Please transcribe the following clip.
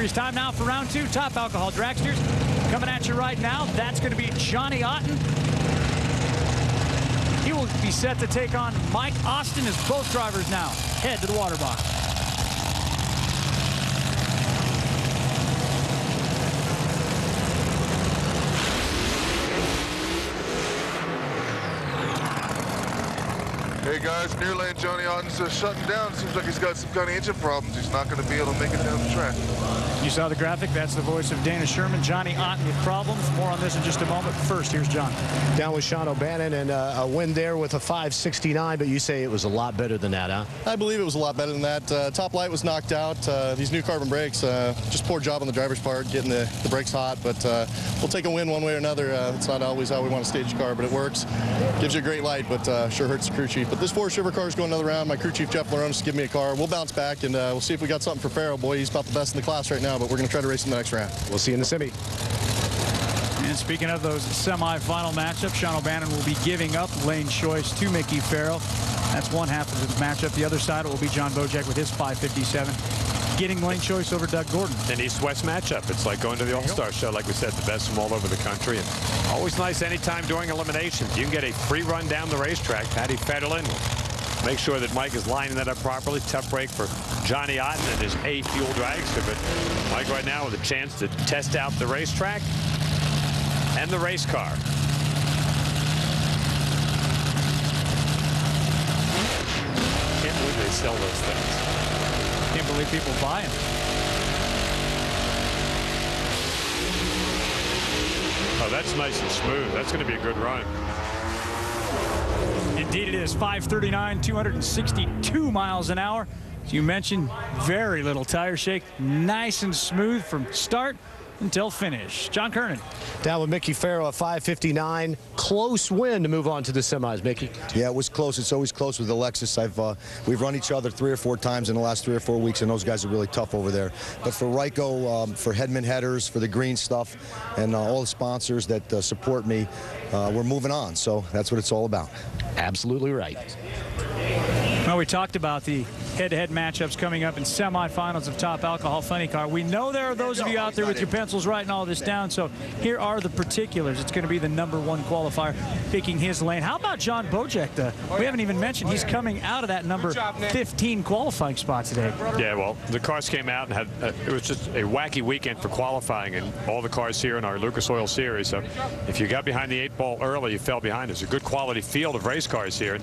series. Time now for round 2. Top Alcohol Dragsters coming at you right now. That's going to be Johnny Ahten. He will be set to take on Mike Austin as both drivers now head to the water box. Hey guys, near lane Johnny Ahten's shutting down. Seems like he's got some kind of engine problems. He's not going to be able to make it down the track. You saw the graphic. That's the voice of Dana Sherman. Johnny Ahten with problems. More on this in just a moment. First, here's John. Down with Sean O'Bannon, and a win there with a 5.69, but you say it was a lot better than that, huh? I believe it was a lot better than that. Top light was knocked out. These new carbon brakes, just poor job on the driver's part, getting the brakes hot, but we'll take a win one way or another. It's not always how we want to stage a car, but it works. Gives you a great light, but sure hurts the crew chief. But this Forest River car is going another round. My crew chief, Jeff Laronis, give me a car. We'll bounce back, and we'll see if we got something for Farrell. Boy, he's about the best in the class right now, but we're going to try to race him the next round. We'll see you in the semi. And speaking of those semi-final matchups, Sean O'Bannon will be giving up lane choice to Mickey Farrell. That's one half of the matchup. The other side, it will be John Bojack with his 5.57, getting lane choice over Doug Gordon. An East-West matchup. It's like going to the All-Star show, like we said, the best from all over the country. And always nice anytime during eliminations. You can get a free run down the racetrack. Patty Federlin will make sure that Mike is lining that up properly. Tough break for Johnny Ahten and his A fuel dragster. But Mike right now with a chance to test out the racetrack and the race car. Can't believe they sell those things. Can't believe people buy them. Oh, that's nice and smooth. That's going to be a good run. Indeed it is. 5.39, 262 miles an hour. As you mentioned, very little tire shake. Nice and smooth from start until finish. John Kernan. Down with Mickey Farrell at 5.59. Close win to move on to the semis, Mickey. Yeah, it was close. It's always close with Alexis. We've run each other 3 or 4 times in the last 3 or 4 weeks, and those guys are really tough over there. But for Ryko, for Hedman headers, for the green stuff, and all the sponsors that support me, we're moving on. So that's what it's all about. Absolutely right. Well, we talked about the head-to-head matchups coming up in semifinals of Top Alcohol Funny Car. We know there are those of you out there with your pencils writing all this down, so here are the particulars. It's going to be the #1 qualifier picking his lane. How about John Bojack? We haven't even mentioned he's coming out of that number 15 qualifying spot today. Yeah, well, the cars came out and had it was just a wacky weekend for qualifying, and all the cars here in our Lucas Oil Series. So if you got behind the 8 ball early, you fell behind. There's a good quality field of race cars here.